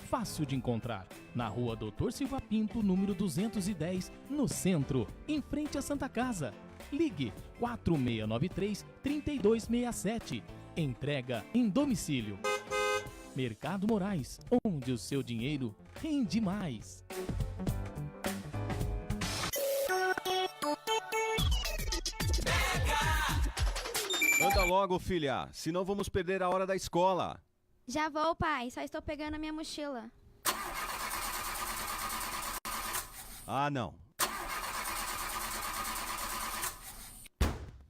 fácil de encontrar. Na rua Doutor Silva Pinto, número 210, no centro, em frente à Santa Casa. Ligue 4693-3267. Entrega em domicílio. Mercado Moraes, onde o seu dinheiro rende mais. Anda logo, filha, senão vamos perder a hora da escola. Já vou, pai. Só estou pegando a minha mochila. Ah, não.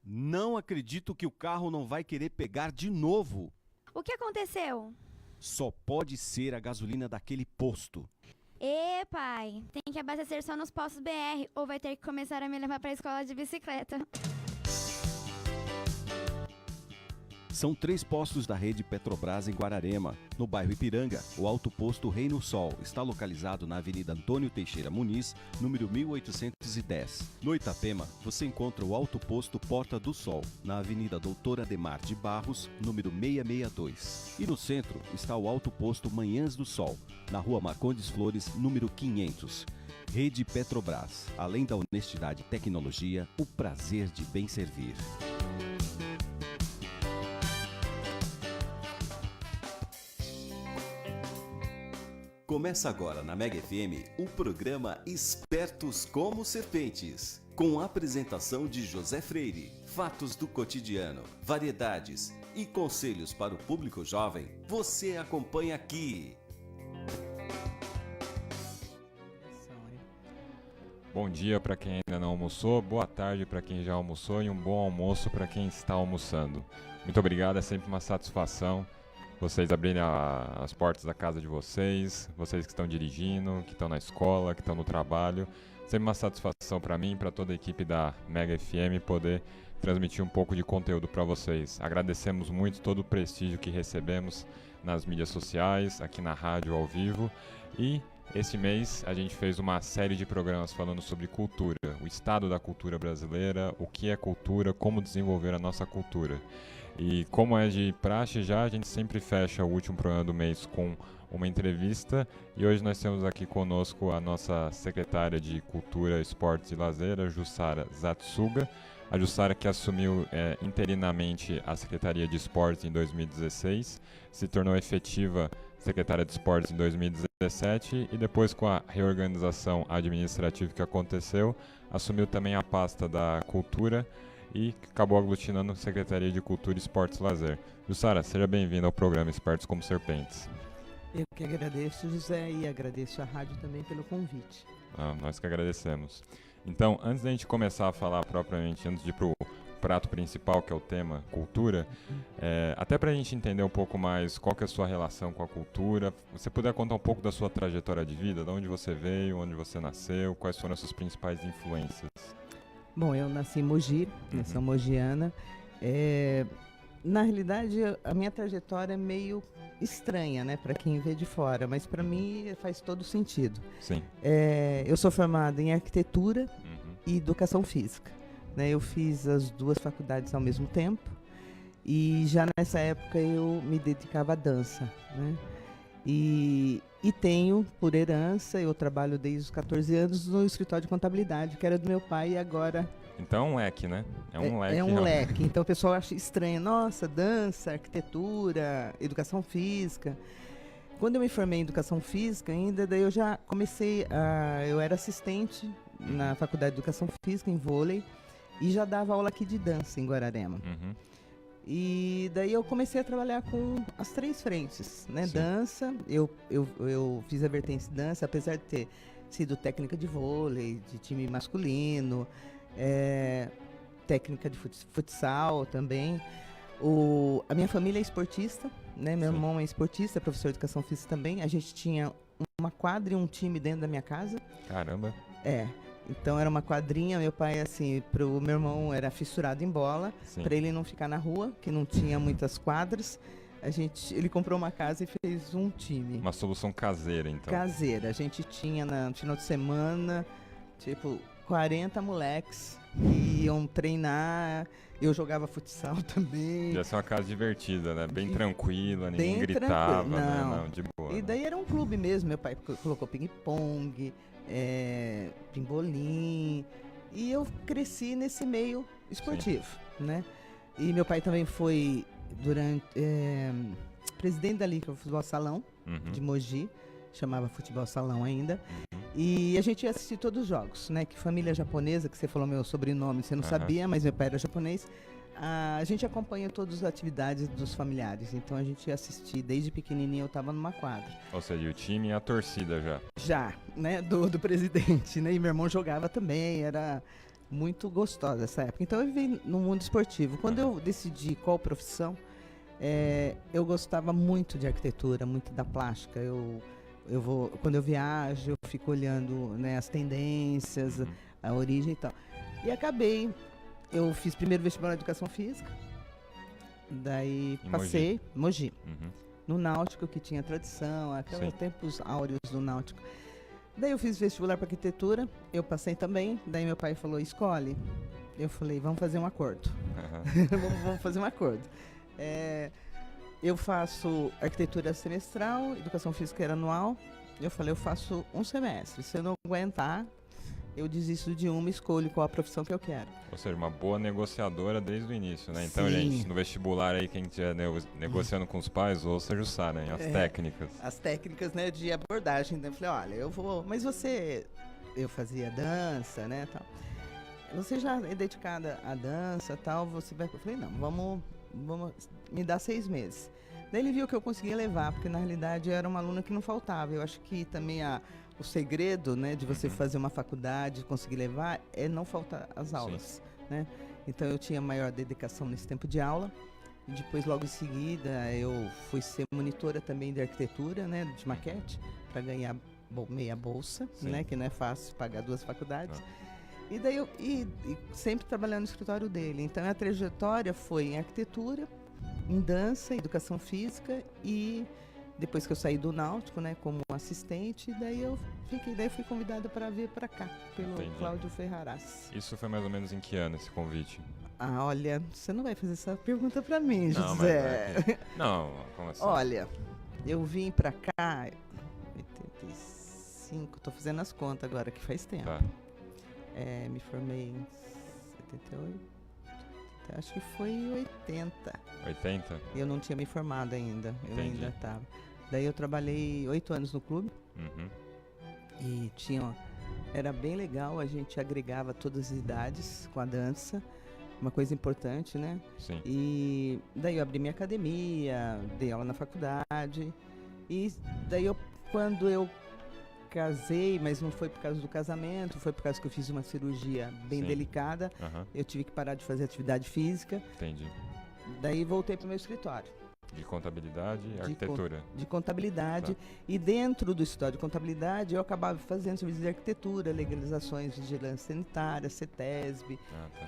Não acredito que o carro não vai querer pegar de novo. O que aconteceu? Só pode ser a gasolina daquele posto. Pai. Tem que abastecer só nos postos BR ou vai ter que começar a me levar para a escola de bicicleta. São 3 postos da rede Petrobras em Guararema. No bairro Ipiranga, o Alto Posto Reino Sol está localizado na Avenida Antônio Teixeira Muniz, número 1810. No Itapema, você encontra o Alto Posto Porta do Sol, na Avenida Doutor Ademar de Barros, número 662. E no centro está o Alto Posto Manhãs do Sol, na Rua Marcondes Flores, número 500. Rede Petrobras. Além da honestidade e tecnologia, o prazer de bem servir. Começa agora na Mega FM o programa Espertos como Serpentes, com a apresentação de José Freire, fatos do cotidiano, variedades e conselhos para o público jovem. Você acompanha aqui. Bom dia para quem ainda não almoçou, boa tarde para quem já almoçou e um bom almoço para quem está almoçando. Muito obrigado, é sempre uma satisfação vocês abrirem as portas da casa de vocês, vocês que estão dirigindo, que estão na escola, que estão no trabalho. Sempre uma satisfação para mim e para toda a equipe da Mega FM poder transmitir um pouco de conteúdo para vocês. Agradecemos muito todo o prestígio que recebemos nas mídias sociais, aqui na rádio ao vivo, e esse mês a gente fez uma série de programas falando sobre cultura, o estado da cultura brasileira, o que é cultura, como desenvolver a nossa cultura. E como é de praxe já, a gente sempre fecha o último programa do mês com uma entrevista, e hoje nós temos aqui conosco a nossa secretária de Cultura, Esportes e Lazer, a Jussara Zatsuga. A Jussara, que assumiu interinamente a Secretaria de Esportes em 2016, se tornou efetiva secretária de Esportes em 2017 e depois, com a reorganização administrativa que aconteceu, assumiu também a pasta da Cultura e acabou aglutinando a Secretaria de Cultura, Esportes e Lazer. Jussara, seja bem-vinda ao programa Espertos como Serpentes. Eu que agradeço, José, e agradeço a rádio também pelo convite. Nós que agradecemos. Então, antes da gente começar a falar propriamente, antes de ir para o prato principal, que é o tema cultura, até para a gente entender um pouco mais qual que é a sua relação com a cultura, você puder contar um pouco da sua trajetória de vida, de onde você veio, onde você nasceu, quais foram as suas principais influências? Bom, eu nasci em Mogi, sou mogiana. Na realidade, a minha trajetória é meio estranha, né, para quem vê de fora, mas para mim faz todo sentido. Sim. Eu sou formada em arquitetura e educação física, né? Eu fiz as duas faculdades ao mesmo tempo e já nessa época eu me dedicava à dança, né? E tenho, por herança, eu trabalho desde os 14 anos no escritório de contabilidade, que era do meu pai, e agora... Então é um leque, né? É um leque. É um leque. Então o pessoal acha estranho. Nossa, dança, arquitetura, educação física. Quando eu me formei em educação física ainda, daí eu já comecei eu era assistente na faculdade de educação física, em vôlei, e já dava aula aqui de dança em Guararema. E daí eu comecei a trabalhar com as 3 frentes, né? Sim. Dança, eu fiz a vertente de dança, apesar de ter sido técnica de vôlei, de time masculino, técnica de futsal também. A minha família é esportista, né? Meu irmão é esportista, professor de educação física também. A gente tinha uma quadra e um time dentro da minha casa. Caramba! Então era uma quadrinha, meu pai, assim, pro meu irmão era fissurado em bola, para ele não ficar na rua, que não tinha muitas quadras. Ele comprou uma casa e fez um time. Uma solução caseira, então. Caseira. A gente tinha no final de semana, tipo, 40 moleques que iam treinar, Eu jogava futsal também. Devia ser uma casa divertida, né? Bem tranquila, ninguém Bem gritava, tranquilo, né? não. Não, de boa. E né? daí era um clube mesmo. Meu pai colocou ping-pong, pimbolim. E eu cresci nesse meio esportivo, né? E meu pai também foi presidente da Liga de Futebol Salão de Mogi, chamava Futebol Salão ainda. E a gente ia assistir todos os jogos, né? Que família japonesa, que você falou meu sobrenome, você não sabia, mas meu pai era japonês. A gente acompanha todas as atividades dos familiares, então a gente ia assistir desde pequenininho, eu estava numa quadra. Ou seja, o time e a torcida já. Já, né? Do presidente, né? E meu irmão jogava também, era muito gostosa essa época. Então eu vivi no mundo esportivo. Quando eu decidi qual profissão, eu gostava muito de arquitetura, muito da plástica. Quando eu viajo, eu fico olhando, né, as tendências, a origem e tal. E eu fiz primeiro vestibular de educação física, daí Em passei, Mogi, Uhum. no Náutico, que tinha tradição, aqueles Sim. tempos áureos do Náutico. Daí eu fiz vestibular para arquitetura, eu passei também, daí meu pai falou, escolhe. Eu falei, vamos fazer um acordo. vamos fazer um acordo. Eu faço arquitetura semestral, educação física era anual. Eu falei, eu faço um semestre. Se eu não aguentar, eu desisto de uma e escolho qual a profissão que eu quero. Ou seja, uma boa negociadora desde o início, né? Então, Sim. gente, no vestibular aí, quem estiver negociando com os pais, ouça a Jussara, hein? As técnicas. As técnicas, né, de abordagem. Então eu falei, olha, eu vou... Mas eu fazia dança, né, tal. Você já é dedicada à dança, tal, você vai... Eu falei, não, vamos me dar 6 meses. Daí ele viu que eu conseguia levar, porque na realidade eu era uma aluna que não faltava. Eu acho que também o segredo, né, de você fazer uma faculdade, conseguir levar, é não faltar as aulas, né? Então eu tinha maior dedicação nesse tempo de aula. E depois, logo em seguida, eu fui ser monitora também de arquitetura, né, de maquete, para ganhar meia bolsa, né, que não é fácil pagar 2 faculdades. E daí e sempre trabalhando no escritório dele. Então a trajetória foi em arquitetura, em dança, em educação física, e depois que eu saí do Náutico, né, como assistente, daí fui convidada para vir para cá, pelo Cláudio Ferraras. Isso foi mais ou menos em que ano esse convite? Ah, olha, você não vai fazer essa pergunta para mim, Não, José. Não, como assim? Olha, eu vim para cá 85, tô fazendo as contas agora, que faz tempo. Tá. Me formei em 78, acho que foi 80. 80? Eu não tinha me formado ainda, eu Entendi. ainda estava. Daí eu trabalhei 8 anos no clube e era bem legal, a gente agregava todas as idades com a dança, uma coisa importante, né? Sim. E daí eu abri minha academia, dei aula na faculdade, e daí quando eu casei, mas não foi por causa do casamento, foi por causa que eu fiz uma cirurgia bem delicada. Eu tive que parar de fazer atividade física. Entendi. Daí voltei para o meu escritório. De contabilidade e arquitetura. De contabilidade. Tá. E dentro do escritório de contabilidade, eu acabava fazendo serviços de arquitetura, legalizações, vigilância sanitária, CETESB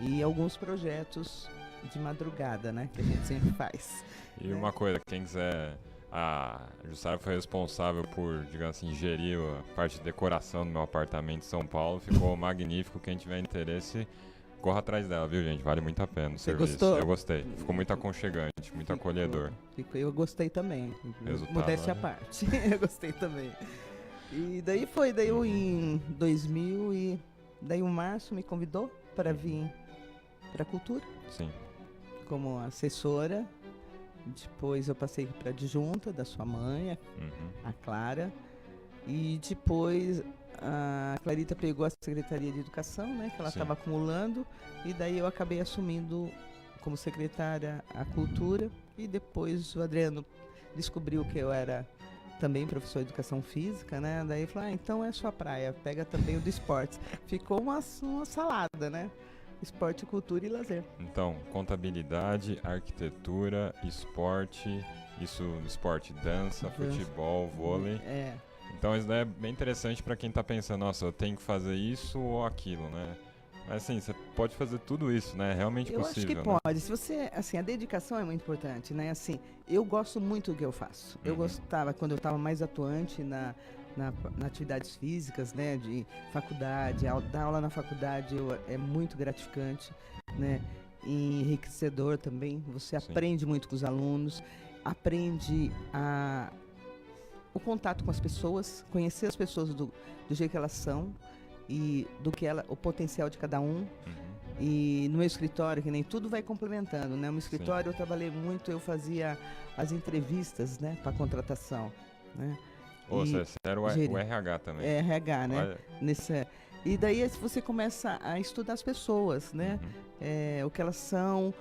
e alguns projetos de madrugada, né? Que a gente sempre faz. E uma coisa, quem quiser... A Jussara foi responsável por, digamos assim, gerir a parte de decoração do meu apartamento em São Paulo. Ficou magnífico. Quem tiver interesse, corra atrás dela, viu, gente? Vale muito a pena o serviço. Gostou? Eu gostei. Ficou muito aconchegante, muito acolhedor. Eu gostei também. Resultado, Modéstia à né? parte. Eu gostei também. E daí eu em 2000 e daí o Márcio me convidou para vir para a cultura. Sim. Como assessora. Depois eu passei para adjunta da sua mãe, a Clara. E depois a Clarita pegou a Secretaria de Educação, né, que ela estava acumulando. E daí eu acabei assumindo como secretária a cultura. E depois o Adriano descobriu que eu era também professor de educação física, né? Daí falou, então é sua praia, pega também o do esportes. Ficou uma salada, né? Esporte, cultura e lazer. Então, contabilidade, arquitetura, esporte, esporte, dança, futebol, vôlei. Então isso daí é bem interessante para quem tá pensando, nossa, eu tenho que fazer isso ou aquilo, né? Mas assim, você pode fazer tudo isso, né? É realmente possível, acho que pode. Se você, assim, a dedicação é muito importante, né? Assim, eu gosto muito do que eu faço. Eu gostava, quando eu estava mais atuante na atividades físicas, né, de faculdade, dar aula na faculdade é muito gratificante, né, enriquecedor também. Você Sim. aprende muito com os alunos, aprende o contato com as pessoas, conhecer as pessoas do jeito que elas são e o potencial de cada um. E no meu escritório, que nem tudo vai complementando, né? No meu escritório eu trabalhei muito, eu fazia as entrevistas, né, para contratação, né? Você era o RH também. É, RH, né? Olha. E daí você começa a estudar as pessoas, né? O que elas são,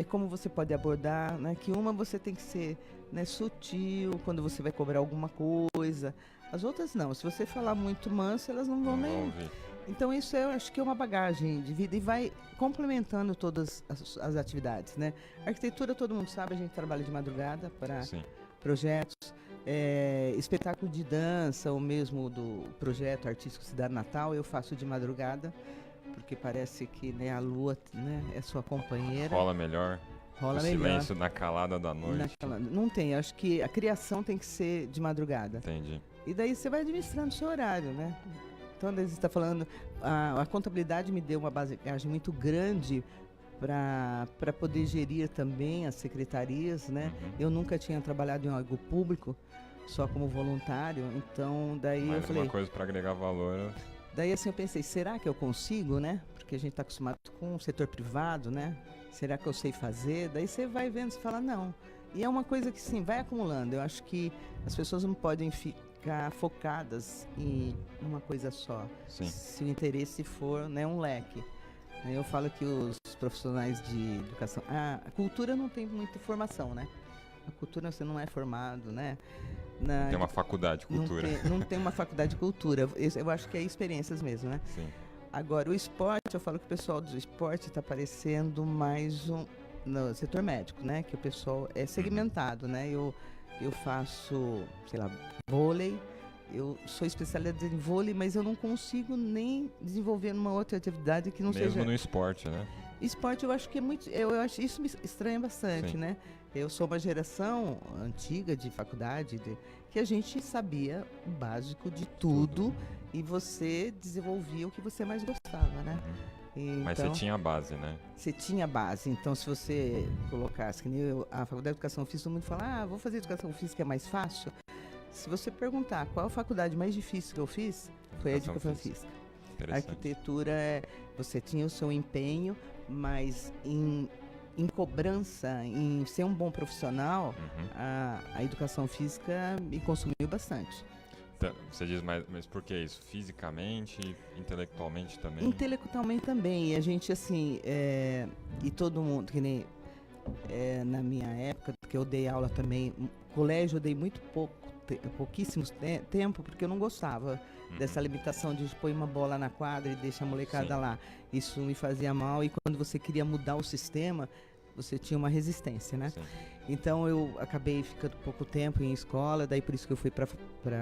como você pode abordar, né? Que uma você tem que ser, né, sutil quando você vai cobrar alguma coisa. As outras não. Se você falar muito manso, elas não vão nem... ouvir. Então isso eu acho que é uma bagagem de vida e vai complementando todas as atividades, né? Arquitetura, todo mundo sabe, a gente trabalha de madrugada para projetos, espetáculo de dança, ou mesmo do projeto artístico Cidade Natal, eu faço de madrugada, porque parece que, né, a lua, né, é sua companheira. Rola melhor. Rola o melhor. Silêncio na calada da noite. Não tem, acho que a criação tem que ser de madrugada. Entendi. E daí você vai administrando o seu horário, né? Então, daí você está falando, a contabilidade me deu uma bagagem muito grande para poder gerir também as secretarias, né? Eu nunca tinha trabalhado em algo público, só como voluntário, então daí Mais eu falei... uma coisa para agregar valor. Daí assim eu pensei, será que eu consigo, né? Porque a gente está acostumado com o setor privado, né? Será que eu sei fazer? Daí você vai vendo, você fala, não. E é uma coisa que sim, vai acumulando. Eu acho que as pessoas não podem ficar focadas em uma coisa só. Sim. Se o interesse for, né, um leque. Eu falo que os profissionais de educação... A cultura não tem muita formação, né? A cultura você não é formado, né? Tem uma faculdade de cultura. Não tem uma faculdade de cultura. Eu acho que é experiências mesmo, né? Sim. Agora, o esporte, eu falo que o pessoal do esporte está parecendo mais no setor médico, né? Que o pessoal é segmentado, né? Eu faço, sei lá, vôlei. Eu sou especializada em vôlei, mas eu não consigo nem desenvolver uma outra atividade que não Mesmo seja... no esporte, né? Esporte eu acho que é muito... Eu acho isso me estranha bastante, né? Eu sou uma geração antiga de faculdade, que a gente sabia o básico de tudo e você desenvolvia o que você mais gostava, né? Então, mas você tinha a base, né? Você tinha a base. Então, se você colocasse, que nem a faculdade de educação física, todo mundo fala, vou fazer educação física, é mais fácil. Se você perguntar qual a faculdade mais difícil que eu fiz, foi a educação física. A arquitetura, você tinha o seu empenho, mas em cobrança, em ser um bom profissional, a educação física me consumiu bastante. Então, você diz, mas por que isso? Fisicamente, intelectualmente também? Intelectualmente também. E a gente, assim, e todo mundo, que nem na minha época, que eu dei aula também, colégio eu dei muito pouquíssimo tempo, porque eu não gostava dessa limitação de pôr uma bola na quadra e deixar a molecada lá. Isso me fazia mal, e quando você queria mudar o sistema, você tinha uma resistência, né? Então eu acabei ficando pouco tempo em escola, daí por isso que eu fui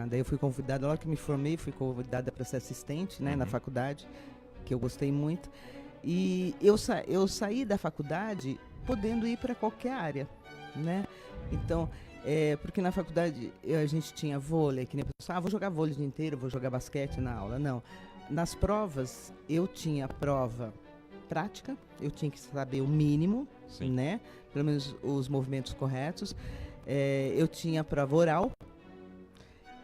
daí eu fui convidada, logo que me formei, fui convidada para ser assistente, né, na faculdade, que eu gostei muito. E eu saí da faculdade podendo ir para qualquer área, né? Então, porque na faculdade a gente tinha vôlei, que nem a pessoa, vou jogar vôlei o dia inteiro, vou jogar basquete na aula. Não. Nas provas, eu tinha prova prática, eu tinha que saber o mínimo, né? Pelo menos os movimentos corretos. Eu tinha a prova oral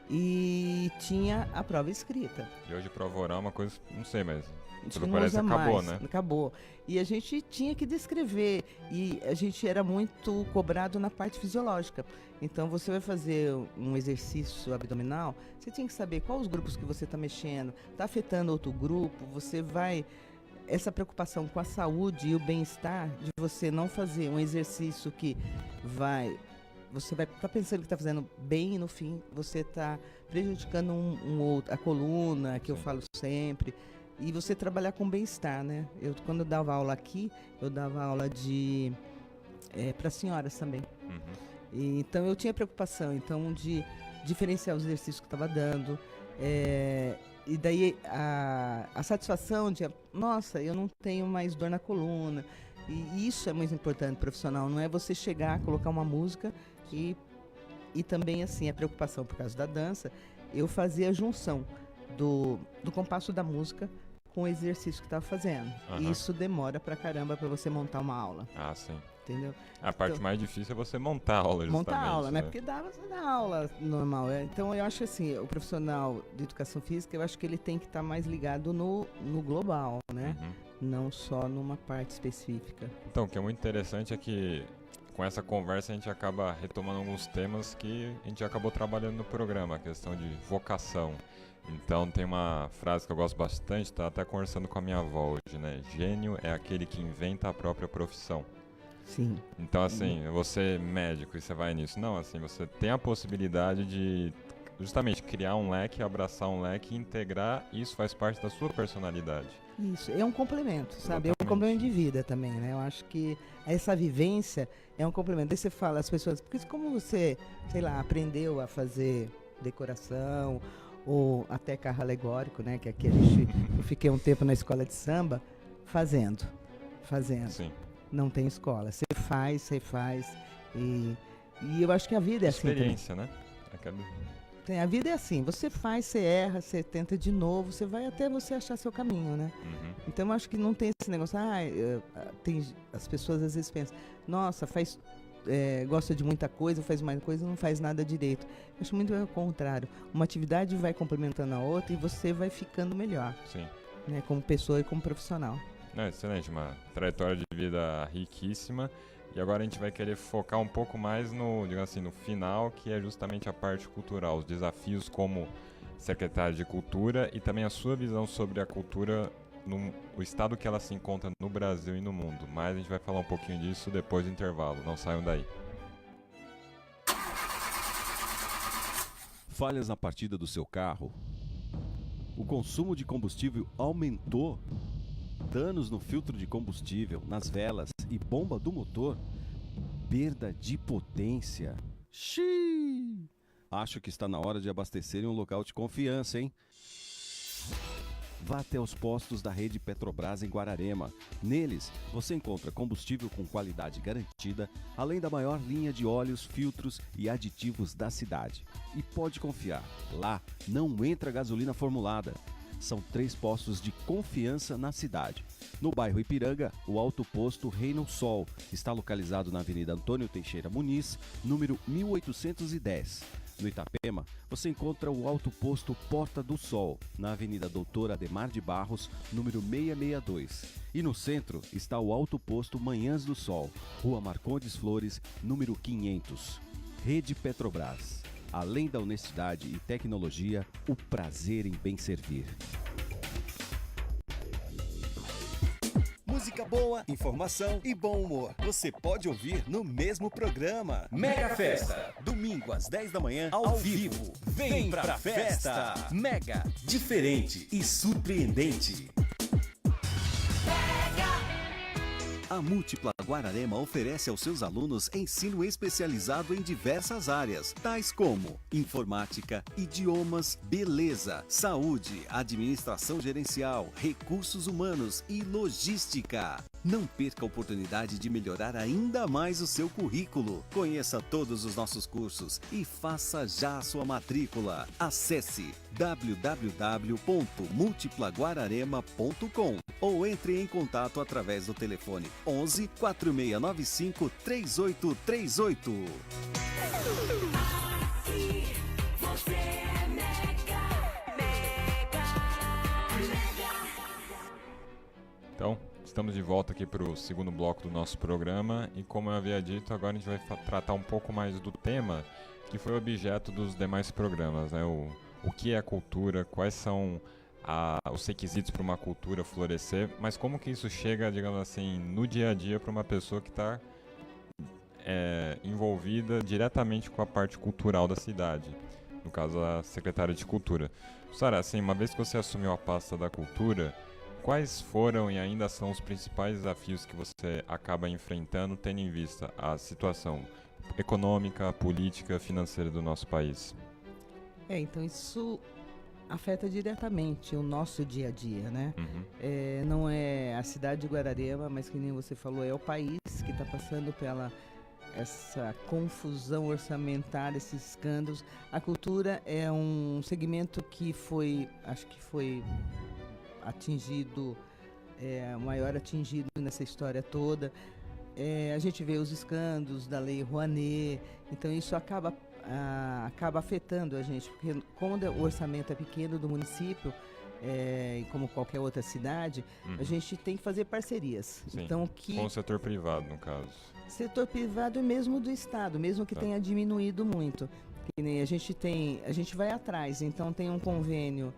e tinha a prova escrita. E hoje prova oral é uma coisa, não sei, mas tudo parece acabou, mais, né? Acabou. E a gente tinha que descrever, e a gente era muito cobrado na parte fisiológica. Então, você vai fazer um exercício abdominal, você tinha que saber quais os grupos que você está mexendo, está afetando outro grupo, você vai... Essa preocupação com a saúde e o bem-estar, de você não fazer um exercício que você vai estar pensando que está fazendo bem e no fim você está prejudicando a coluna, que eu falo sempre. E você trabalhar com bem-estar, né? Quando eu dava aula aqui, eu dava aula para senhoras também. Então eu tinha preocupação de diferenciar os exercícios que eu estava dando. E daí a satisfação de, nossa, eu não tenho mais dor na coluna. E isso é muito importante, profissional. Não é você chegar, colocar uma música e também, assim, a preocupação por causa da dança. Eu fazia a junção do compasso da música com o exercício que estava fazendo. Aham. Isso demora pra caramba para você montar uma aula, Ah, sim. entendeu? A parte Então, mais difícil é você montar a aula, justamente. montar a aula, né? Porque dá pra você dar aula normal. Então, eu acho assim, o profissional de educação física, eu acho que ele tem que estar mais ligado no global, né? Uhum. Não só numa parte específica. Então, o que é muito interessante é que com essa conversa a gente acaba retomando alguns temas que a gente acabou trabalhando no programa, a questão de vocação. Então tem uma frase que eu gosto bastante, tá até conversando com a minha avó hoje, né? Gênio é aquele que inventa a própria profissão. Sim. Então assim, você é médico e você vai nisso. Não, assim, você tem a possibilidade de justamente criar um leque, abraçar um leque e integrar, isso faz parte da sua personalidade. Isso, é um complemento, sabe? É um Exatamente. complemento de vida também, né? Eu acho que essa vivência é um complemento. Aí você fala, as pessoas, porque como você, sei lá, aprendeu a fazer decoração ou até carro alegórico, né? Que aqui eu fiquei um tempo na escola de samba fazendo. Sim. Não tem escola. Você faz. E eu acho que a vida é assim também. Experiência, né? A vida é assim, você faz, você erra, você tenta de novo, você vai até você achar seu caminho, né? Uhum. Então eu acho que não tem esse negócio, as pessoas às vezes pensam, nossa, gosta de muita coisa, faz mais coisa, não faz nada direito. Eu acho muito ao contrário. Uma atividade vai complementando a outra e você vai ficando melhor, Sim. né? Como pessoa e como profissional. Não, excelente, uma trajetória de vida riquíssima. E agora a gente vai querer focar um pouco mais no, digamos assim, no final, que é justamente a parte cultural, os desafios como secretário de Cultura e também a sua visão sobre a cultura, o estado que ela se encontra no Brasil e no mundo. Mas a gente vai falar um pouquinho disso depois do intervalo, não saiam daí. Falhas na partida do seu carro? O consumo de combustível aumentou? Danos no filtro de combustível, nas velas e bomba do motor? Perda de potência? Xiii! Acho que está na hora de abastecer em um local de confiança, hein? Vá até os postos da rede Petrobras em Guararema. Neles, você encontra combustível com qualidade garantida, além da maior linha de óleos, filtros e aditivos da cidade. E pode confiar, lá não entra gasolina formulada. São 3 postos de confiança na cidade. No bairro Ipiranga, o Alto Posto Reino Sol está localizado na Avenida Antônio Teixeira Muniz, número 1810. No Itapema, você encontra o Alto Posto Porta do Sol, na Avenida Doutor Ademar de Barros, número 662. E no centro está o Alto Posto Manhãs do Sol, Rua Marcondes Flores, número 500. Rede Petrobras. Além da honestidade e tecnologia, o prazer em bem servir. Música boa, informação e bom humor. Você pode ouvir no mesmo programa. Mega Festa. Domingo às 10 da manhã, ao vivo. Vem pra festa. Mega. Diferente e surpreendente. A Múltipla Guararema oferece aos seus alunos ensino especializado em diversas áreas, tais como informática, idiomas, beleza, saúde, administração gerencial, recursos humanos e logística. Não perca a oportunidade de melhorar ainda mais o seu currículo. Conheça todos os nossos cursos e faça já a sua matrícula. Acesse www.multiplaguararema.com ou entre em contato através do telefone 11 4695 3838. Então, estamos de volta aqui para o segundo bloco do nosso programa e como eu havia dito, agora a gente vai tratar um pouco mais do tema que foi objeto dos demais programas, né? O que é a cultura, quais são os requisitos para uma cultura florescer, mas como que isso chega, digamos assim, no dia a dia para uma pessoa que está envolvida diretamente com a parte cultural da cidade, no caso a secretária de Cultura. Sara, assim, uma vez que você assumiu a pasta da cultura, quais foram e ainda são os principais desafios que você acaba enfrentando, tendo em vista a situação econômica, política, financeira do nosso país? Então isso afeta diretamente o nosso dia a dia, né? Uhum. Não é a cidade de Guararema, mas que nem você falou, é o país que está passando pela essa confusão orçamentária, esses escândalos. A cultura é um segmento que foi atingido, o maior atingido nessa história toda. A gente vê os escândalos da Lei Rouanet, então isso acaba afetando a gente, porque quando o orçamento é pequeno do município, como qualquer outra cidade, a gente tem que fazer parcerias. Sim. Então, Com o setor privado, no caso. Setor privado e mesmo do Estado, mesmo que tenha diminuído muito. Que nem a gente vai atrás, então tem um convênio,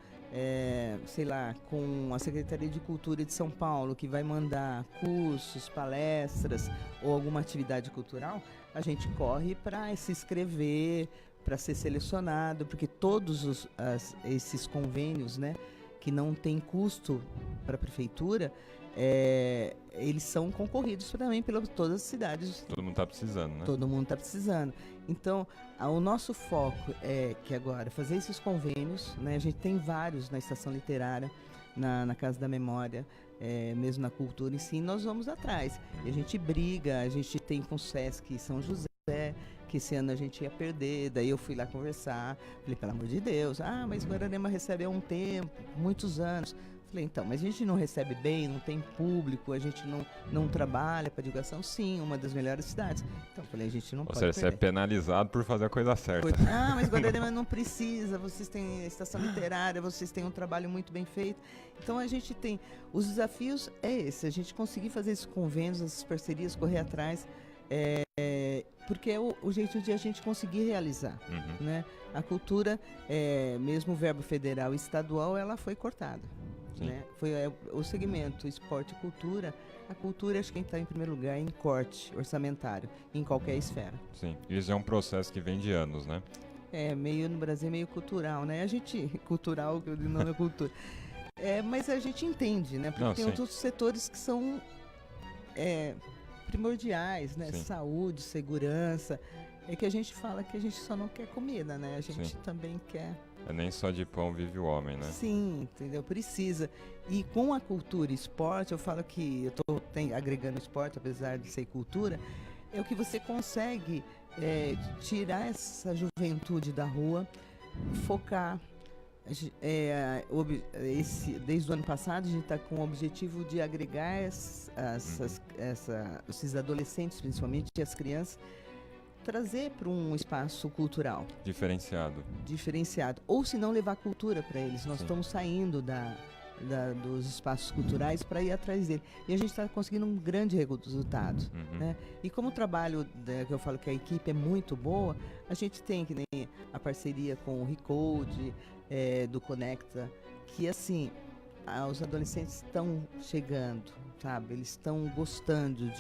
sei lá, com a Secretaria de Cultura de São Paulo, que vai mandar cursos, palestras ou alguma atividade cultural, a gente corre para se inscrever, para ser selecionado, porque todos esses convênios, né, que não tem custo para a prefeitura, eles são concorridos também pelas todas as cidades. Todo mundo está precisando, né? Todo mundo está precisando. Então, o nosso foco é que agora fazer esses convênios, né? A gente tem vários na Estação Literária, na Casa da Memória, mesmo na cultura em si, nós vamos atrás. E a gente briga, a gente tem com o Sesc São José, que esse ano a gente ia perder, daí eu fui lá conversar, falei, pelo amor de Deus, mas Guararema recebe há um tempo, muitos anos. Falei, então, mas a gente não recebe bem, não tem público, a gente não trabalha para divulgação? Sim, uma das melhores cidades. Então, falei, a gente não pode perder. Você é penalizado por fazer a coisa certa. Mas Guararema não precisa, vocês têm Estação Literária, vocês têm um trabalho muito bem feito. Então, a gente tem, os desafios esse, a gente conseguir fazer esses convênios, essas parcerias, correr atrás, porque é o jeito de a gente conseguir realizar, né? A cultura, mesmo o verbo federal e estadual, ela foi cortada. Né? Foi o segmento esporte e cultura. A cultura, acho que está em primeiro lugar em corte orçamentário, em qualquer esfera. Sim, isso é um processo que vem de anos, né? Meio no Brasil, meio cultural, né? A gente, cultural, não é cultura. Mas a gente entende, né? Porque tem outros setores que são primordiais, né? Sim. Saúde, segurança. É que a gente fala que a gente só não quer comida, né? A gente também quer... Nem só de pão vive o homem, né? Sim, entendeu? Precisa. E com a cultura e esporte, eu falo que eu estou agregando esporte, apesar de ser cultura, é o que você consegue tirar essa juventude da rua, focar. Desde o ano passado, a gente está com o objetivo de agregar esses adolescentes, principalmente, e as crianças, trazer para um espaço cultural. Diferenciado. Ou se não, levar cultura para eles. Nós estamos saindo dos espaços culturais para ir atrás dele. E a gente está conseguindo um grande resultado. Né? E como o trabalho, que eu falo que a equipe é muito boa, a gente tem que nem a parceria com o Recode, do Conecta, que assim, os adolescentes estão chegando, sabe? Eles estão gostando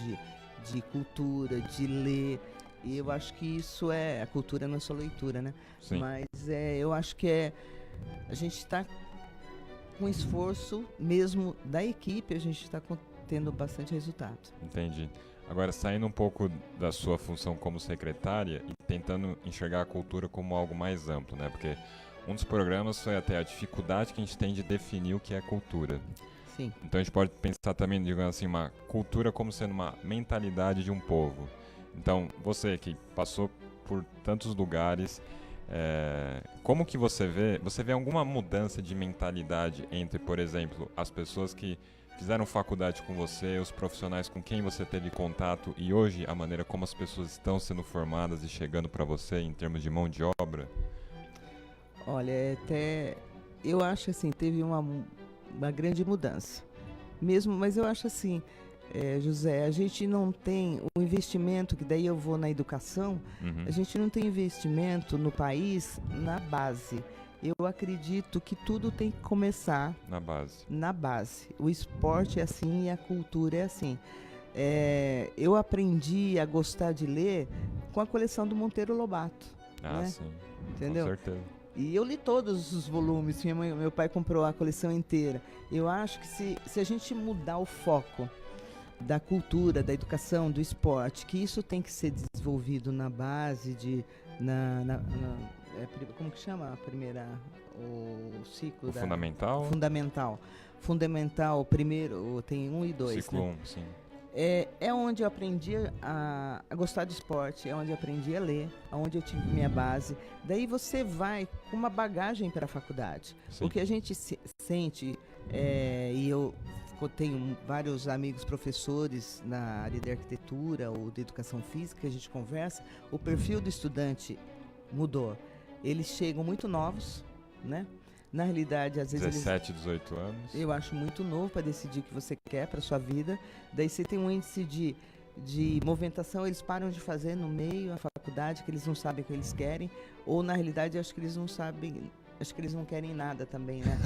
de cultura, de ler. E eu acho que isso a cultura não é só leitura, né? Sim. Mas eu acho que a gente está com esforço mesmo da equipe, a gente está tendo bastante resultado. Entendi. Agora, saindo um pouco da sua função como secretária e tentando enxergar a cultura como algo mais amplo, né? Porque um dos programas foi até a dificuldade que a gente tem de definir o que é cultura. Sim. Então a gente pode pensar também, digamos assim, uma cultura como sendo uma mentalidade de um povo. Então, você que passou por tantos lugares, como que você vê alguma mudança de mentalidade entre, por exemplo, as pessoas que fizeram faculdade com você, os profissionais com quem você teve contato e hoje a maneira como as pessoas estão sendo formadas e chegando para você em termos de mão de obra? Olha, eu acho assim, teve uma grande mudança. Mas eu acho assim, José, a gente não tem o investimento, que daí eu vou na educação, a gente não tem investimento no país na base. Eu acredito que tudo tem que começar na base. O esporte é assim e a cultura é assim. Eu aprendi a gostar de ler com a coleção do Monteiro Lobato. Ah, né? Sim. Entendeu? Com certeza. E eu li todos os volumes, meu pai comprou a coleção inteira. Eu acho que se a gente mudar o foco da cultura, da educação, do esporte, que isso tem que ser desenvolvido na base, como que chama a primeira, o ciclo? Fundamental? Fundamental, primeiro, tem 1 e 2. Ciclo 1, né? sim. É onde eu aprendi a gostar de esporte, é onde eu aprendi a ler, é onde eu tive minha base. Daí você vai com uma bagagem para a faculdade. Sim. O que a gente sente, e eu tenho vários amigos professores na área de arquitetura ou de educação física, a gente conversa, o perfil do estudante mudou. Eles chegam muito novos, né? Na realidade, às vezes 17, 18 anos. eu acho muito novo para decidir o que você quer para sua vida. Daí você tem um índice de movimentação, eles param de fazer no meio, a faculdade, que eles não sabem o que eles querem. Ou, na realidade, acho que eles não sabem, acho que eles não querem nada também, né?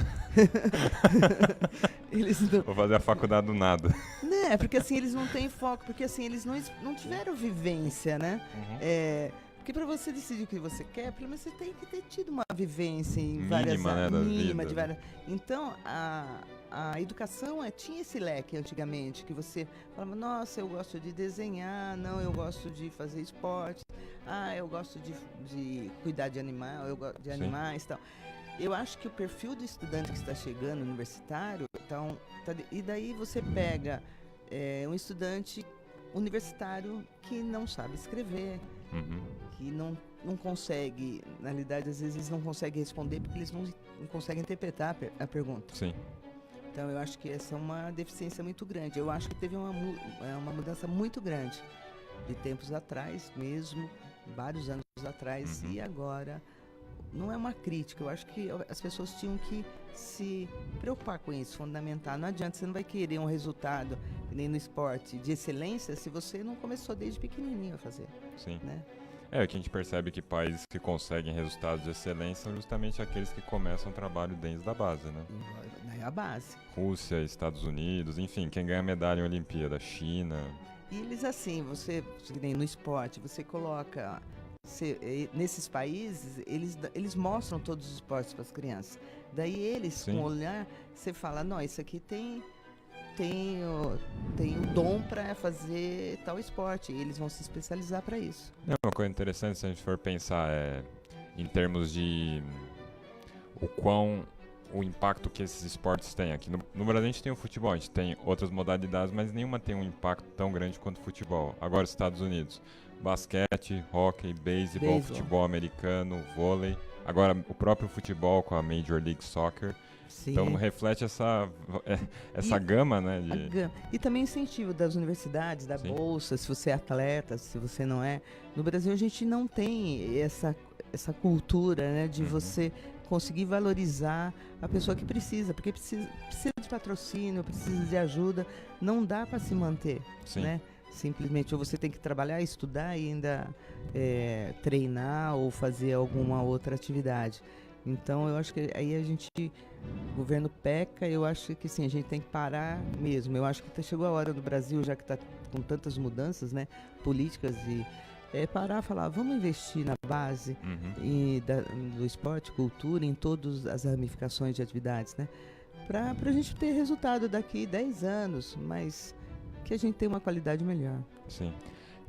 Eles não... Vou fazer a faculdade do nada. Né, porque assim, eles não têm foco, porque assim, eles não tiveram vivência, né? Uhum. Porque para você decidir o que você quer, pelo menos você tem que ter tido uma vivência em Mínima, várias né, da mínima, vida. de várias. Então, a educação tinha esse leque antigamente, que você falava, nossa, eu gosto de desenhar, não, eu gosto de fazer esporte, eu gosto de cuidar de animal, eu gosto de animais e tal. Eu acho que o perfil do estudante que está chegando, universitário, e daí você pega um estudante universitário que não sabe escrever, que não consegue, na realidade, às vezes não consegue responder porque eles não conseguem interpretar a pergunta. Sim. Então, eu acho que essa é uma deficiência muito grande. Eu acho que teve uma mudança muito grande de tempos atrás mesmo, vários anos atrás, e agora não é uma crítica. Eu acho que as pessoas tinham que se preocupar com isso, fundamentar. Não adianta, você não vai querer um resultado, nem no esporte, de excelência, se você não começou desde pequenininho a fazer. Sim. Né? É que a gente percebe que países que conseguem resultados de excelência são justamente aqueles que começam o trabalho desde a base, né? É a base. Rússia, Estados Unidos, enfim, quem ganha medalha em Olimpíada, China. E eles assim, nem no esporte, você coloca... nesses países, eles mostram todos os esportes para as crianças. Daí eles, com o olhar, você fala, não, isso aqui tem o dom para fazer tal esporte. E eles vão se especializar para isso. Uma coisa interessante, se a gente for pensar em termos de o impacto que esses esportes têm. Aqui no Brasil a gente tem o futebol, a gente tem outras modalidades, mas nenhuma tem um impacto tão grande quanto o futebol. Agora, Estados Unidos, basquete, hóquei, beisebol, futebol americano, vôlei. Agora, o próprio futebol com a Major League Soccer. Sim. Então, reflete essa gama, né? E também incentivo das universidades, da bolsa, se você é atleta, se você não é. No Brasil, a gente não tem essa cultura, né, de você conseguir valorizar a pessoa que precisa, porque precisa de patrocínio, precisa de ajuda, não dá para se manter, né? Simplesmente, ou você tem que trabalhar, estudar e ainda treinar ou fazer alguma outra atividade. Então, eu acho que aí o governo peca, eu acho que sim, a gente tem que parar mesmo. Eu acho que chegou a hora do Brasil, já que está com tantas mudanças, né, políticas, e parar e falar, vamos investir na base do esporte, cultura, em todas as ramificações de atividades, né, para a gente ter resultado daqui 10 anos, mas que a gente tenha uma qualidade melhor. Sim.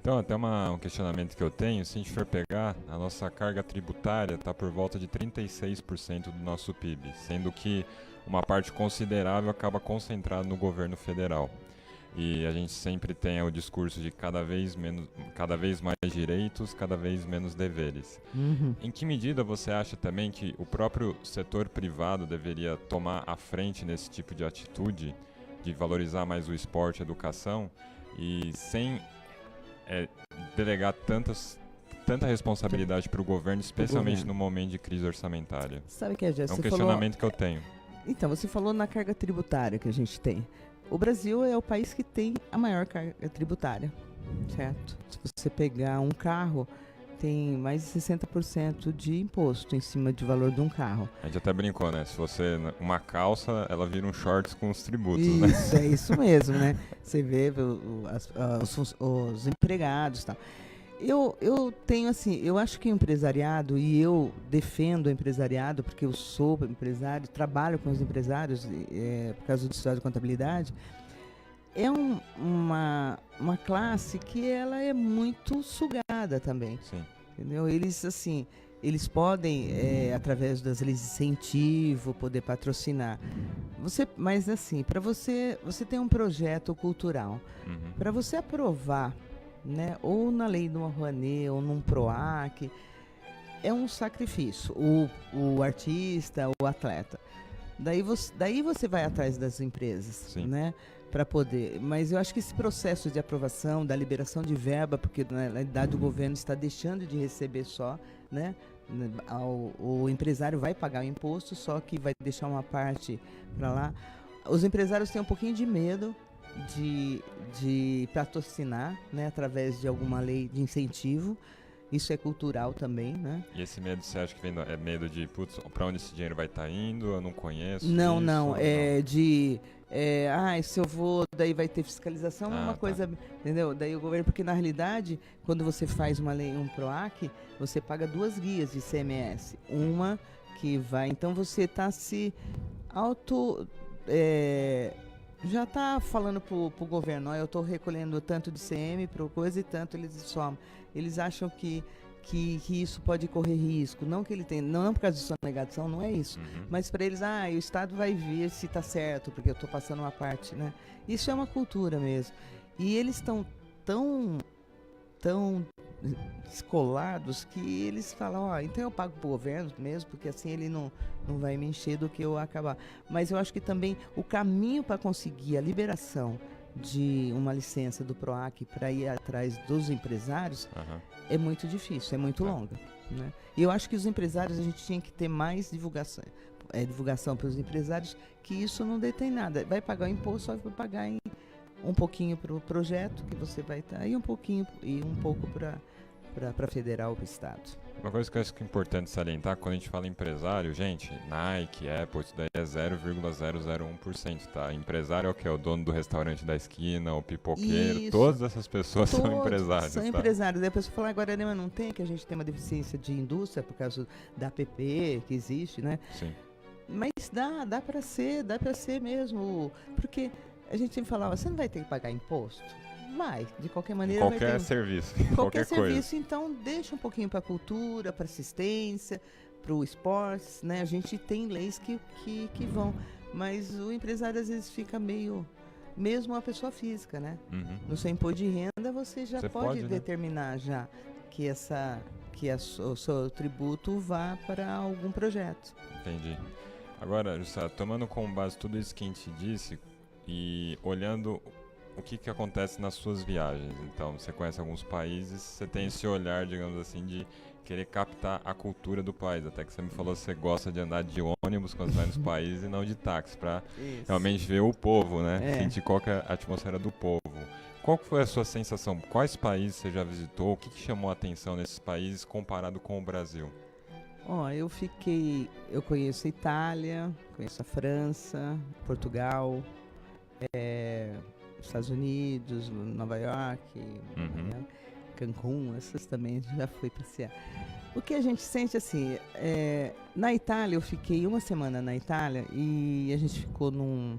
Então, até um questionamento que eu tenho, se a gente for pegar, a nossa carga tributária está por volta de 36% do nosso PIB, sendo que uma parte considerável acaba concentrada no governo federal. E a gente sempre tem o discurso de cada vez mais direitos, cada vez menos deveres. Em que medida você acha também que o próprio setor privado deveria tomar a frente nesse tipo de atitude, de valorizar mais o esporte e a educação, e sem delegar tanta responsabilidade para o governo, especialmente no momento de crise orçamentária? Sabe que é um questionamento que eu tenho. Então, você falou na carga tributária que a gente tem. O Brasil é o país que tem a maior carga tributária, certo? Se você pegar um carro, tem mais de 60% de imposto em cima do valor de um carro. A gente até brincou, né? Se você uma calça, ela vira um shorts com os tributos, isso, né? É isso mesmo, né? Você vê os empregados e tal. Eu tenho assim, eu acho que o empresariado, e eu defendo o empresariado, porque eu sou empresário, trabalho com os empresários por causa do Estado de Contabilidade, é uma classe que ela é muito sugada também. Sim. Entendeu? Eles podem, através das leis de incentivo, poder patrocinar. Mas assim, para você tem um projeto cultural. Uhum. Para você aprovar, né, ou na lei do Rouanet, ou num PROAC, é um sacrifício. O artista, o atleta. Daí você vai atrás das empresas, Sim. né, para poder. Mas eu acho que esse processo de aprovação, da liberação de verba, porque na realidade o governo está deixando de receber só, né? O empresário vai pagar o imposto, só que vai deixar uma parte para lá. Os empresários têm um pouquinho de medo de patrocinar, né, através de alguma lei de incentivo. Isso é cultural também, né? E esse medo, você acha que é medo de, putz, pra onde esse dinheiro vai estar indo? Eu não conheço Não, isso, não. É de... se eu vou, daí vai ter fiscalização, é uma tá. coisa, entendeu? Daí o governo, porque na realidade, quando você faz uma lei, um PROAC, você paga 2 guias de ICMS. Uma que vai, então você está se já está falando pro governo, ó, eu estou recolhendo tanto de ICM pro coisa e tanto eles somam. Eles acham que isso pode correr risco, não que ele tem, não por causa de sonegação, não é isso, mas para eles, o Estado vai ver se está certo, porque eu estou passando uma parte, né? Isso é uma cultura mesmo. E eles estão tão descolados que eles falam, então eu pago pro governo mesmo, porque assim ele não vai me encher do que eu acabar. Mas eu acho que também o caminho para conseguir a liberação de uma licença do PROAC para ir atrás dos empresários é muito difícil, é muito longa, né? E eu acho que os empresários, a gente tinha que ter mais divulgação para os empresários, que isso não detém nada. Vai pagar o imposto, só vai pagar um pouquinho para o projeto que você vai estar, e um pouco para federal ou para o estado. Uma coisa que eu acho que é importante salientar, quando a gente fala empresário, gente, Nike, Apple, isso daí é 0,001%, tá? Empresário é o que? É o dono do restaurante da esquina, o pipoqueiro, Isso. Todas essas pessoas são empresários, São tá? empresários. Daí a pessoa fala, agora não tem, que a gente tem uma deficiência de indústria por causa da APP que existe, né? Sim. Mas dá para ser mesmo, porque a gente sempre falava, você não vai ter que pagar imposto? Vai, de qualquer maneira. Qualquer serviço, qualquer coisa. serviço, então deixa um pouquinho para a cultura, para assistência, para o esportes, né? A gente tem leis que vão, mas o empresário às vezes fica meio, mesmo a pessoa física, né? No seu imposto de renda você já pode determinar já que o seu tributo vá para algum projeto. Entendi. Agora, Jussara, tomando como base tudo isso que a gente disse e olhando o que acontece nas suas viagens. Então, você conhece alguns países, você tem esse olhar, digamos assim, de querer captar a cultura do país. Até que você me falou que você gosta de andar de ônibus quando vai nos países e não de táxi, para realmente ver o povo, né? Sentir qual que é a atmosfera do povo. Qual foi a sua sensação? Quais países você já visitou? O que chamou a atenção nesses países comparado com o Brasil? Eu conheço a Itália, conheço a França, Portugal, Estados Unidos, Nova York, Cancún, essas também já fui passear. O que a gente sente assim, na Itália, eu fiquei uma semana na Itália e a gente ficou num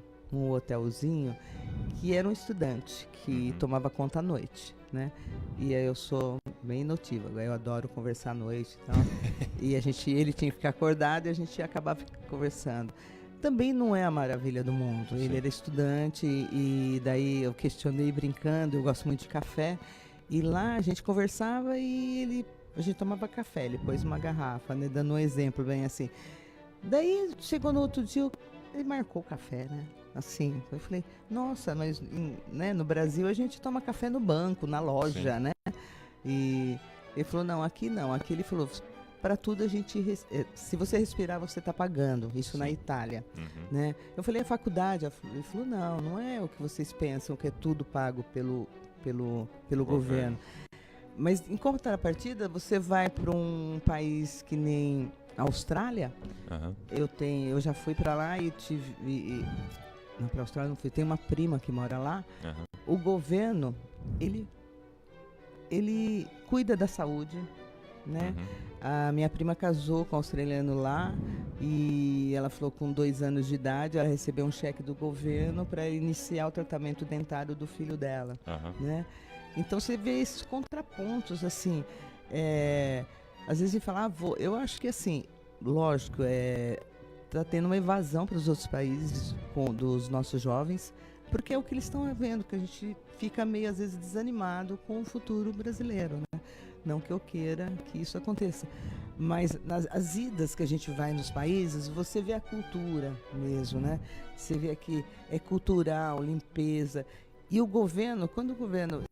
hotelzinho que era um estudante que tomava conta à noite, né? E aí eu sou bem notiva, eu adoro conversar à noite e tal. E ele tinha que ficar acordado e a gente acabava conversando. Também não é a maravilha do mundo. Sim. Ele era estudante e daí eu questionei brincando, eu gosto muito de café. E lá a gente conversava e a gente tomava café, ele pôs uma garrafa, né, dando um exemplo bem assim. Daí chegou no outro dia, ele marcou o café, né? Assim, eu falei, nossa, mas né, no Brasil a gente toma café no banco, na loja, sim, né? E ele falou, não, aqui ele falou, para tudo a gente, se você respirar, você está pagando, isso sim, na Itália, né? Eu falei, a faculdade? Ele falou, não é o que vocês pensam, que é tudo pago pelo governo. Mas em contrapartida, você vai para um país que nem a Austrália, eu já fui para lá e tive... Não, para a Austrália não fui, tem uma prima que mora lá, o governo, ele cuida da saúde, né? A minha prima casou com um australiano lá e ela falou com 2 anos de idade, ela recebeu um cheque do governo para iniciar o tratamento dentário do filho dela, né? Então você vê esses contrapontos, assim, às vezes ele fala, eu acho que assim, lógico, está tendo uma evasão para os outros países dos nossos jovens, porque é o que eles estão vendo, que a gente fica meio, às vezes, desanimado com o futuro brasileiro, né? Não que eu queira que isso aconteça, mas as idas que a gente vai nos países, você vê a cultura mesmo, né? Você vê que é cultural, limpeza. E o governo,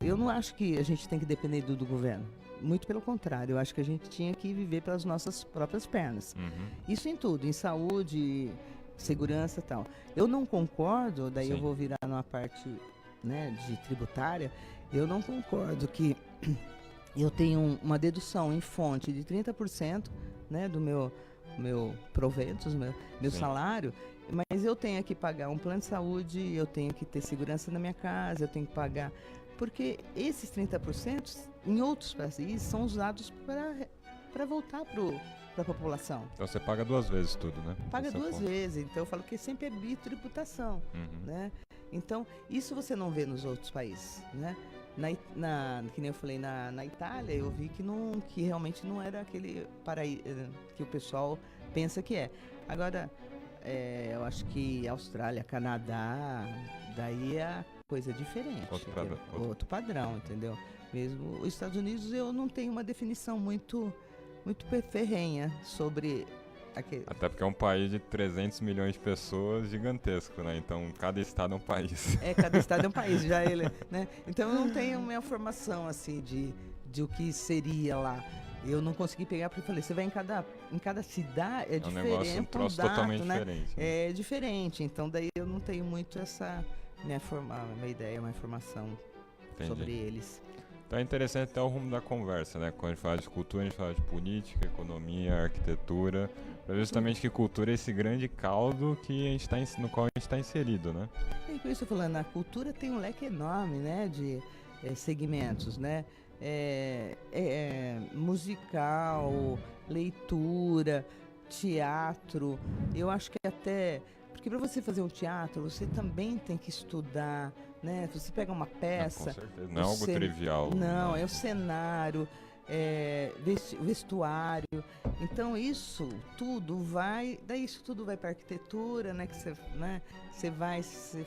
eu não acho que a gente tem que depender do governo. Muito pelo contrário, eu acho que a gente tinha que viver pelas nossas próprias pernas. Isso em tudo, em saúde, segurança e tal. Eu não concordo, daí Sim. eu vou virar numa parte, né, de tributária, eu não concordo que eu tenho uma dedução em fonte de 30%, né, do meu provento, meu Sim. salário, mas eu tenho que pagar um plano de saúde, eu tenho que ter segurança na minha casa, eu tenho que pagar... Porque esses 30% em outros países são usados para voltar para a população. Então você paga 2 vezes tudo, né? Paga Esse é o 2 ponto. vezes, então eu falo que sempre é bitributação, né? Então, isso você não vê nos outros países, né? Que nem eu falei, na Itália, eu vi que realmente não era aquele paraíso que o pessoal pensa que é. Agora, eu acho que Austrália, Canadá, daí é a coisa diferente. Outro padrão, entendeu? Mesmo os Estados Unidos, eu não tenho uma definição muito ferrenha sobre... Até porque é um país de 300 milhões de pessoas gigantesco, né? Então, cada estado é um país. Cada estado é um país, já ele, né? Então, eu não tenho uma informação, assim, de o que seria lá. Eu não consegui pegar, porque eu falei, você vai em cada cidade, é diferente. Um negócio, um troço totalmente né? diferente. Né? É diferente, então daí eu não tenho muito uma ideia, uma informação sobre eles. Então é interessante até o rumo da conversa, né? Quando a gente fala de cultura, a gente fala de política, economia, arquitetura, para justamente que cultura é esse grande caldo que no qual a gente está inserido, né? E com isso eu falando, a cultura tem um leque enorme, né, de segmentos, né? Musical, leitura, teatro. Eu acho que até... Porque para você fazer um teatro, você também tem que estudar, né? Você pega uma peça... Com certeza, não é algo trivial. Não, é o cenário, vestuário. Então isso tudo vai para arquitetura, né? Que você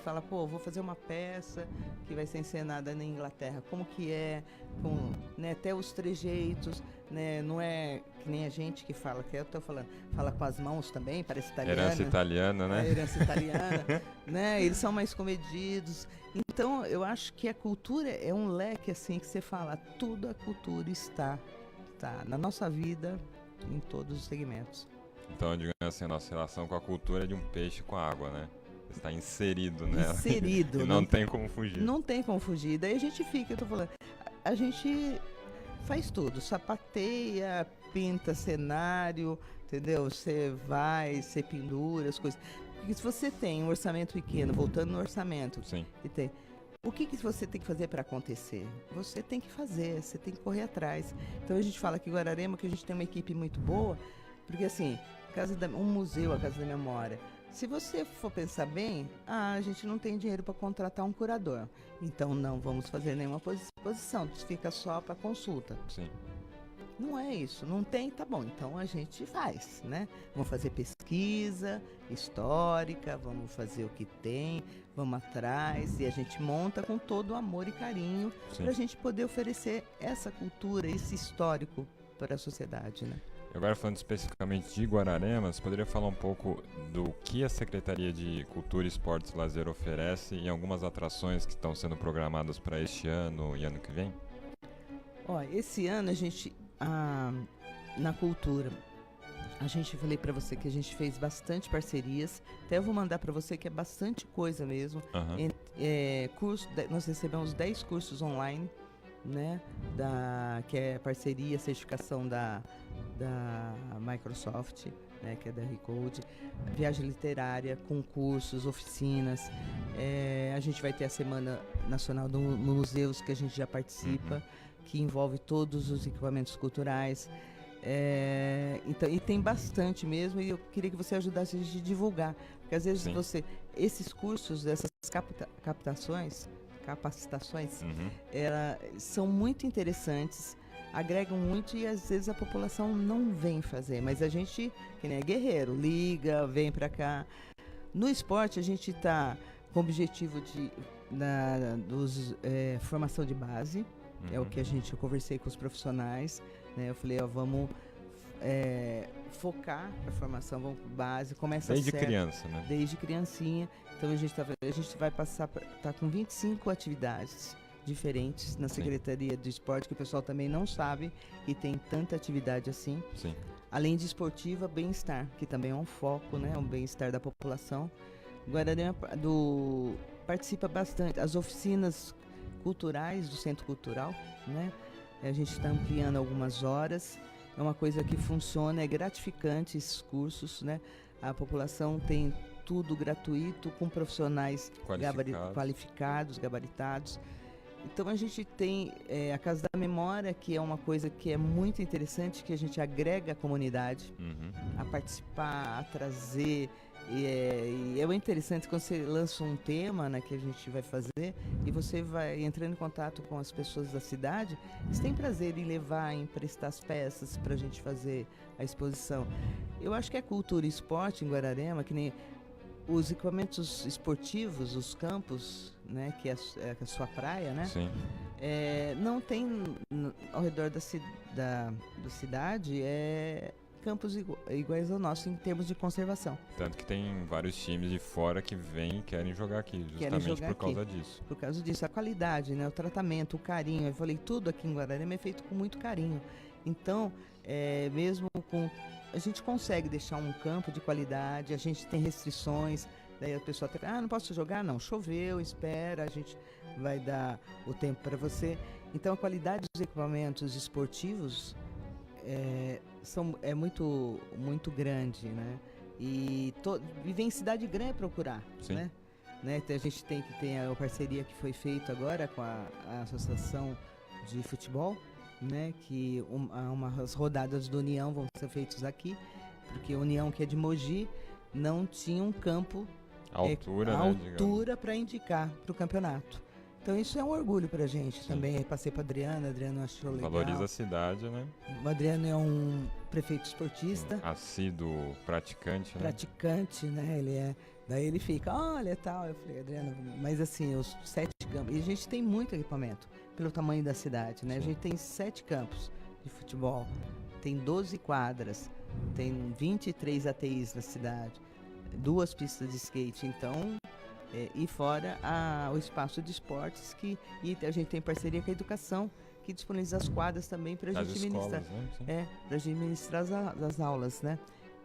fala, vou fazer uma peça que vai ser encenada na Inglaterra. Como que é, né, até os trejeitos, né? Não é que nem a gente que fala, que eu tô falando, fala com as mãos também, parece italiana. Herança italiana, né? Herança italiana, né? Eles são mais comedidos. Então, eu acho que a cultura é um leque, assim, que você fala, tudo a cultura está na nossa vida, em todos os segmentos. Então, digamos assim, a nossa relação com a cultura é de um peixe com a água, né? Está inserido nela. Inserido. E não tem como fugir. Não tem como fugir. Daí a gente fica, eu tô falando, a gente faz tudo, sapateia, pinta cenário, entendeu? Você pendura as coisas. Porque se você tem um orçamento pequeno, voltando no orçamento, Sim. O que você tem que fazer para acontecer? Você tem que fazer, você tem que correr atrás. Então a gente fala aqui em Guararema que a gente tem uma equipe muito boa, porque assim, um museu, a Casa da Memória, se você for pensar bem, a gente não tem dinheiro para contratar um curador. Então não vamos fazer nenhuma exposição, fica só para consulta. Sim. Não é isso, não tem, tá bom, então a gente faz, né? Vamos fazer pesquisa histórica, vamos fazer o que tem, vamos atrás e a gente monta com todo o amor e carinho para a gente poder oferecer essa cultura, esse histórico para a sociedade, né? Agora falando especificamente de Guararema, você poderia falar um pouco do que a Secretaria de Cultura, Esportes e Lazer oferece e algumas atrações que estão sendo programadas para este ano e ano que vem? Esse ano a gente... na cultura, a gente falei para você que a gente fez bastante parcerias, até eu vou mandar para você que é bastante coisa mesmo. Nós recebemos 10 cursos online, né, que é parceria, certificação da Microsoft, né, que é da Recode, viagem literária, concursos, oficinas. A gente vai ter a Semana Nacional dos Museus, que a gente já participa, que envolve todos os equipamentos culturais. Então, e tem bastante mesmo, e eu queria que você ajudasse a gente a divulgar, porque às vezes esses cursos, essas capacitações, são muito interessantes. agregam muito e às vezes a população não vem fazer. Mas a gente, que nem é guerreiro, liga, vem para cá. No esporte, a gente está com o objetivo de formação de base. É o que eu conversei com os profissionais, né? Eu falei, vamos focar a formação, vamos para base, começa desde certo, criança, né? Desde criancinha. Então a gente vai passar, tá com 25 atividades diferentes na Secretaria do Esporte, que o pessoal também não sabe que tem tanta atividade assim. Sim. Além de esportiva, bem-estar, que também é um foco, né? Um bem-estar da população. Guararema participa bastante. As oficinas culturais do Centro Cultural, né? A gente está ampliando algumas horas. É uma coisa que funciona, é gratificante esses cursos, né? A população tem tudo gratuito, com profissionais qualificados, gabaritados. Então a gente tem a Casa da Memória, que é uma coisa que é muito interessante, que a gente agrega a comunidade a participar, a trazer. E é interessante quando você lança um tema, né, que a gente vai fazer, e você vai entrando em contato com as pessoas da cidade, eles têm prazer em levar, em emprestar as peças para a gente fazer a exposição. Eu acho que a cultura e esporte em Guararema, que nem os equipamentos esportivos, os campos, né, que é a sua praia, né? Sim. Não tem ao redor da cidade campos iguais ao nosso em termos de conservação. Tanto que tem vários times de fora que vêm e querem jogar aqui, justamente por causa disso. Por causa disso, a qualidade, né, o tratamento, o carinho. Eu falei, tudo aqui em Guararema é feito com muito carinho. Então, mesmo com... A gente consegue deixar um campo de qualidade, a gente tem restrições, daí a pessoa até, não posso jogar? Não, choveu, espera, a gente vai dar o tempo para você. Então a qualidade dos equipamentos esportivos é muito, muito grande, né? E viver em cidade grande é procurar, né? Então a gente tem que ter a parceria que foi feita agora com a Associação de Futebol, né, que umas rodadas do União vão ser feitas aqui, porque a União, que é de Mogi, não tinha um campo altura para indicar para o campeonato. Então isso é um orgulho para a gente também. Passei para Adriano achou legal. Valoriza a cidade, né? O Adriano é um prefeito esportista. Assíduo praticante, né? Praticante, né? Daí ele fica, olha, tal. Eu falei, Adriano, mas assim, os 7 campos. E a gente tem muito equipamento pelo tamanho da cidade, né? Sim. A gente tem 7 campos de futebol, tem 12 quadras, tem 23 ATIs na cidade, 2 pistas de skate, então, e fora o espaço de esportes, e a gente tem parceria com a educação, que disponibiliza as quadras também para a gente ministrar, né? Para a gente ministrar as aulas, né?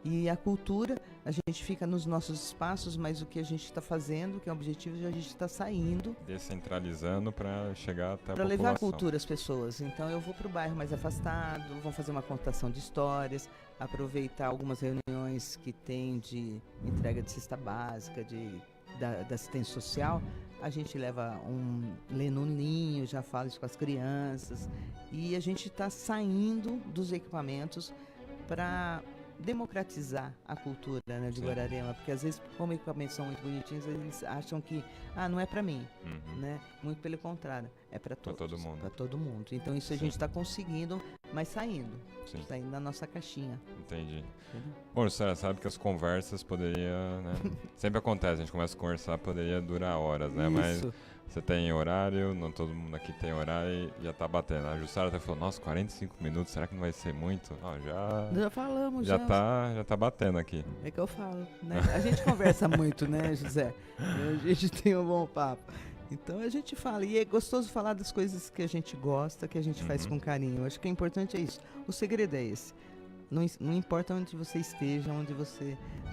E a cultura, a gente fica nos nossos espaços, mas o que a gente está fazendo, que é o objetivo, a gente está saindo. Descentralizando para chegar até a população. Para levar a cultura às pessoas. Então eu vou para o bairro mais afastado, vou fazer uma contação de histórias, aproveitar algumas reuniões que tem de entrega de cesta básica, da assistência social. A gente lê no ninho, já fala isso com as crianças. E a gente está saindo dos equipamentos para democratizar a cultura, né, de Guararema, porque às vezes, como equipamentos são muito bonitinhos, eles acham que não é para mim, né? Muito pelo contrário, é para todos, para todo mundo. Então isso a gente está conseguindo, mas saindo da nossa caixinha. Entendi. Bom, você sabe que as conversas poderiam, né? Sempre acontece, a gente começa a conversar, poderia durar horas, né? Isso. Mas você tem horário, não todo mundo aqui tem horário e já tá batendo. A Jussara até falou, nossa, 45 minutos, será que não vai ser muito? Já falamos, já tá batendo aqui. É que eu falo, né? A gente conversa muito, né, José? A gente tem um bom papo. Então a gente fala, e é gostoso falar das coisas que a gente gosta, que a gente faz com carinho. Eu acho que o importante é isso. O segredo é esse. Não importa onde você esteja,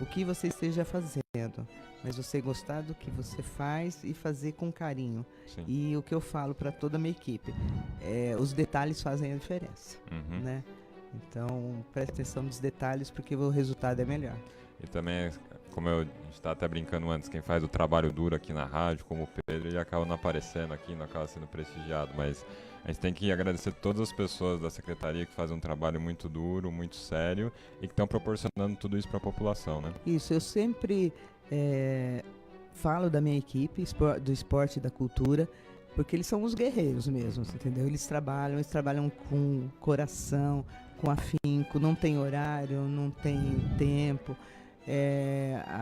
o que você esteja fazendo, mas você gostar do que você faz e fazer com carinho. Sim. E o que eu falo para toda a minha equipe, os detalhes fazem a diferença, né? Então preste atenção nos detalhes, porque o resultado é melhor. E também, como a gente está até brincando antes, quem faz o trabalho duro aqui na rádio, como o Pedro, ele acaba não aparecendo aqui, não acaba sendo prestigiado, mas a gente tem que agradecer todas as pessoas da secretaria que fazem um trabalho muito duro, muito sério e que estão proporcionando tudo isso para a população, né? Isso, eu sempre falo da minha equipe, do esporte e da cultura, porque eles são os guerreiros mesmo, entendeu? Eles trabalham com coração, com afinco, não tem horário, não tem tempo.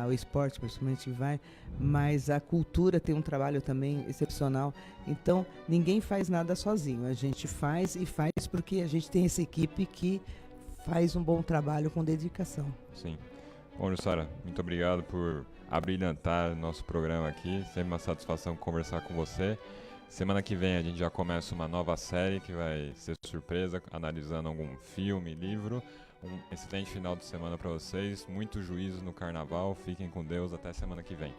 O esporte principalmente vai, mas a cultura tem um trabalho também excepcional. Então, ninguém faz nada sozinho. A gente faz e faz porque a gente tem essa equipe que faz um bom trabalho com dedicação. Sim. Bom, Jussara, muito obrigado por abrilhantar nosso programa aqui. Sempre uma satisfação conversar com você. Semana que vem a gente já começa uma nova série que vai ser surpresa, analisando algum filme, livro. Um excelente final de semana para vocês, muito juízo no carnaval, fiquem com Deus, até semana que vem.